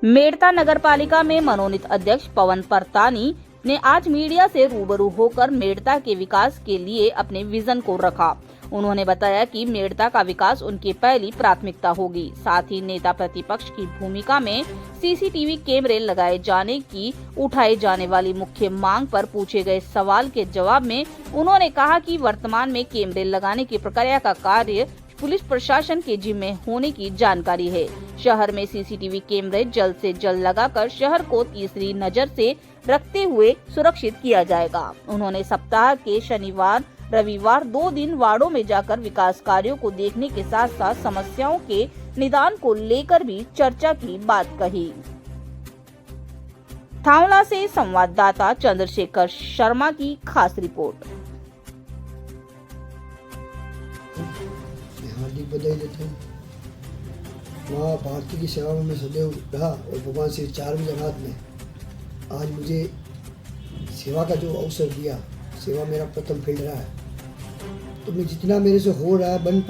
मेड़ता नगरपालिका में मनोनीत अध्यक्ष पवन परतानी ने आज मीडिया से रूबरू होकर मेड़ता के विकास के लिए अपने विजन को रखा। उन्होंने बताया कि मेड़ता का विकास उनकी पहली प्राथमिकता होगी। साथ ही नेता प्रतिपक्ष की भूमिका में सीसीटीवी कैमरे लगाए जाने की उठाई जाने वाली मुख्य मांग पर पूछे गए सवाल के जवाब में उन्होंने कहा कि वर्तमान में कैमरे लगाने की प्रक्रिया का कार्य पुलिस प्रशासन के जिम्मे होने की जानकारी है। शहर में सीसीटीवी कैमरे जल्द से जल्द लगाकर शहर को तीसरी नजर से रखते हुए सुरक्षित किया जाएगा। उन्होंने सप्ताह के शनिवार रविवार 2 दिन वार्डों में जाकर विकास कार्यों को देखने के साथ साथ समस्याओं के निदान को लेकर भी चर्चा की बात कही। थावला से संवाददाता चंद्रशेखर शर्मा की खास रिपोर्ट। हार्दिक बधाई देता हूँ। माँ भारती की सेवा में मैं सदैव रहा और भगवान श्री चार जगन्नाथ ने आज मुझे सेवा का जो अवसर दिया, सेवा मेरा प्रथम फील्ड रहा है, तो मैं जितना मेरे से हो रहा है बन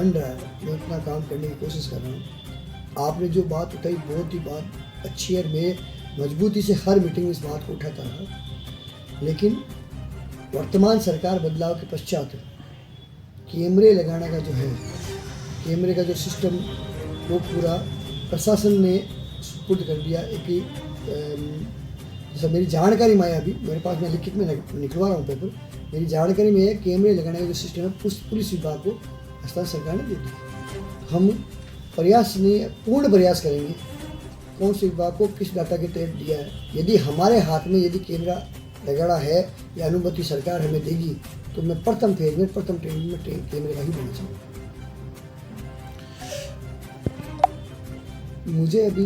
रहा है, मैं उतना काम करने की कोशिश कर रहा हूँ। आपने जो बात उठाई बहुत ही बात अच्छी है, मैं मजबूती से हर मीटिंग में इस बात को उठाता रहा। लेकिन वर्तमान सरकार बदलाव के पश्चात कैमरे लगाने का जो है, कैमरे का जो सिस्टम वो पूरा प्रशासन ने सुपुर्द कर दिया। एक जैसा मेरी जानकारी में अभी मेरे पास मैं लिखित में निकलवा रहा हूँ पेपर, मेरी जानकारी में है कैमरे लगाने का जो सिस्टम है पुलिस विभाग को हस्तांतरण सरकार ने दे दिया। हम पूर्ण प्रयास करेंगे कौन से विभाग को किस डाटा के तहत दिया है। यदि हमारे हाथ में यदि कैमरा लगाना है या अनुमति सरकार हमें देगी तो मैं प्रथम फेज में प्रथम ट्रेनिंग में कैमरे का ही देना चाहूँगा। मुझे अभी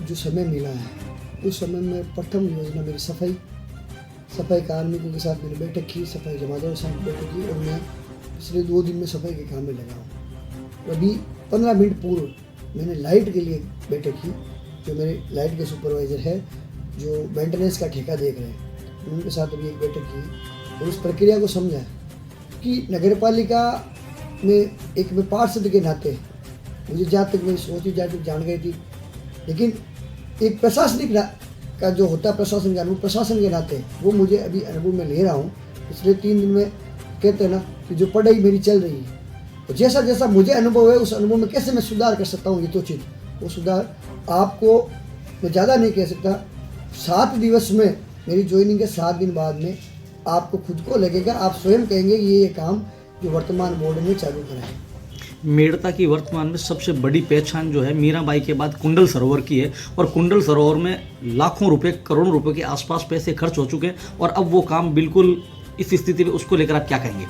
जो समय मिला है उस समय में प्रथम योजना मेरी सफाई कार्मिकों के साथ मैंने बैठक की, सफाई जमादारों के साथ बैठक की और मैं पिछले 2 दिन में सफाई के काम में लगा हूँ। अभी 15 मिनट पूर्व मैंने लाइट के लिए बैठक की। जो मेरे लाइट के सुपरवाइज़र है जो मेंटेनेंस का ठेका देख रहे हैं, उनके साथ अभी एक बैठक की और उस प्रक्रिया को समझा कि नगरपालिका में एक मैं पार्षद के नाते मुझे जहाँ तक मेरी सोच जहाँ तक जानकारी थी, लेकिन एक प्रशासनिक का जो होता है प्रशासन का अनुभव, प्रशासन के नाते वो मुझे अभी अनुभव में ले रहा हूँ। पिछले 3 दिन में कहते हैं ना कि जो पढ़ाई मेरी चल रही है, तो जैसा जैसा मुझे अनुभव है उस अनुभव में कैसे मैं सुधार कर सकता हूँ, ये तो चीज़ वो सुधार आपको मैं ज़्यादा नहीं कह सकता। 7 दिवस में मेरी ज्वाइनिंग के 7 दिन बाद में आपको खुद को लगेगा, आप स्वयं कहेंगे ये काम जो वर्तमान बोर्ड ने चालू करा है। मेड़ता की वर्तमान में सबसे बड़ी पहचान जो है मीराबाई के बाद कुंडल सरोवर की है और कुंडल सरोवर में लाखों रुपए करोड़ों रुपए के आसपास पैसे खर्च हो चुके हैं और अब वो काम बिल्कुल इस स्थिति में, उसको लेकर आप क्या कहेंगे?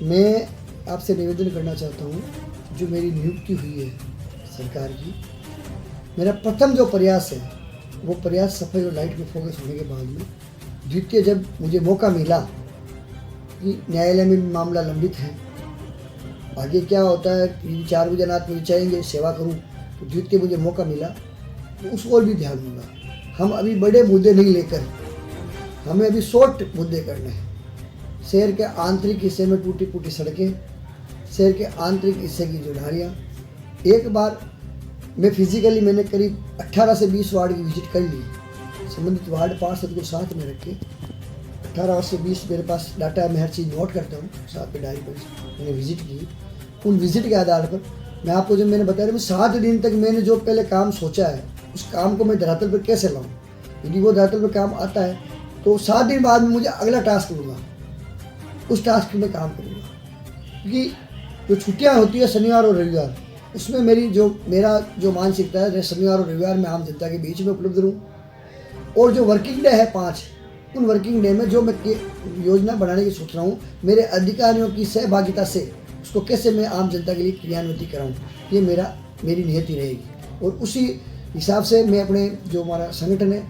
मैं आपसे निवेदन करना चाहता हूँ, जो मेरी नियुक्ति हुई है सरकार की, मेरा प्रथम जो प्रयास है वो प्रयास सफाई और लाइट में फोकस होने के बाद में द्वितीय जब मुझे मौका मिला कि न्यायालय में मामला लंबित है, आगे क्या होता है 4 बजे रात मुझे चाहेंगे सेवा करूं, तो द्वितीय मुझे मौका मिला तो उस और भी ध्यान दूंगा। हम अभी बड़े मुद्दे नहीं लेकर हमें अभी शॉर्ट मुद्दे करने हैं। शहर के आंतरिक हिस्से में टूटी फूटी सड़कें, शहर के आंतरिक हिस्से की जो नालियाँ, एक बार मैं फिजिकली मैंने करीब 18 से 20 वार्ड की विजिट कर ली। संबंधित वार्ड पार्षद को साथ में रख के 18 से 20 मेरे पास डाटा है, मैं हर चीज़ नोट करता हूँ, साथ में डायरी पर मैंने विजिट की। उन विजिट के आधार पर मैं आपको जब मैंने बताया 7 दिन तक मैंने जो पहले काम सोचा है उस काम को मैं धरातल पर कैसे लाऊं। यदि वो धरातल पर काम आता है तो 7 दिन बाद में मुझे अगला टास्क दूंगा, उस टास्क में काम करूँगा। क्योंकि जो छुट्टियाँ होती है शनिवार और रविवार, उसमें मेरा जो मानसिकता है शनिवार और रविवार में आम जनता के बीच में उपलब्ध रहूँ और जो वर्किंग डे है 5, उन वर्किंग डे में जो मैं योजना बनाने की सोच रहा हूँ, मेरे अधिकारियों की सहभागिता से उसको कैसे मैं आम जनता के लिए क्रियान्वित कराऊँ, ये मेरी नियति रहेगी। और उसी हिसाब से मैं अपने जो हमारा संगठन है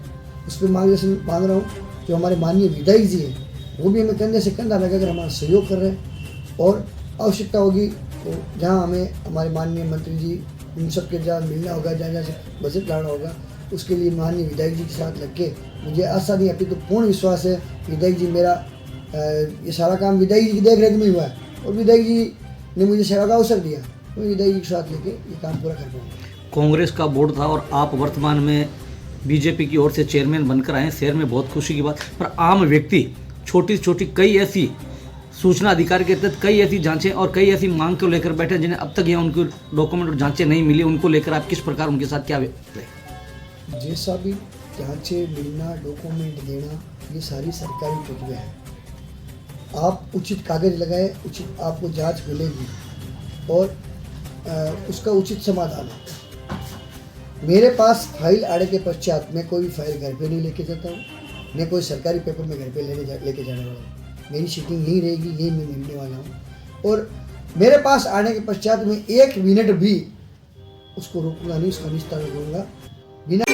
उस पर मार्गदर्शन मांग रहा हूँ। जो हमारे माननीय विधायक जी हैं वो भी हमें कंधे से कंधा लगाकर हमारा सहयोग कर रहे हैं और आवश्यकता होगी तो जहाँ हमें हमारे माननीय मंत्री जी उन सबके जहाँ मिलना होगा, जहाँ जहाँ से बजट लाना होगा, उसके लिए माननीय विधायक जी के साथ लग के मुझे आशा नहीं अपनी तो पूर्ण विश्वास है विधायक जी मेरा ये सारा काम विधायक जी की देख रेख में हुआ है और विधायक जी ने मुझे सेवा का अवसर दिया, तो विधायक जी के साथ लेके ये काम पूरा कर पाऊँगा। कांग्रेस का बोर्ड था और आप वर्तमान में बीजेपी की ओर से चेयरमैन बनकर आए हैं, शहर में बहुत खुशी की बात। पर आम व्यक्ति छोटी छोटी कई ऐसी सूचना अधिकार के तहत कई ऐसी जांचें और कई ऐसी मांग को लेकर बैठे जिन्हें अब तक यहाँ उनके डॉक्यूमेंट और जांचें नहीं मिली, उनको लेकर आप किस प्रकार उनके साथ क्या है? जैसा भी जांचें मिलना, डॉक्यूमेंट देना, ये सारी सरकारी प्रक्रिया है। आप उचित कागज लगाए, उचित आपको जांच मिलेगी और उसका उचित समाधान है। मेरे पास फाइल आने के पश्चात मैं कोई फाइल घर पे नहीं लेके जाता हूँ, मैं कोई सरकारी पेपर में घर पे लेके जाने वाला हूँ। मेरी सीटिंग यहीं रहेगी, यहीं मैं मिलने वाला हूँ और मेरे पास आने के पश्चात मैं 1 मिनट भी उसको रोकूंगा नहीं, उसका निस्तारण करूँगा बिना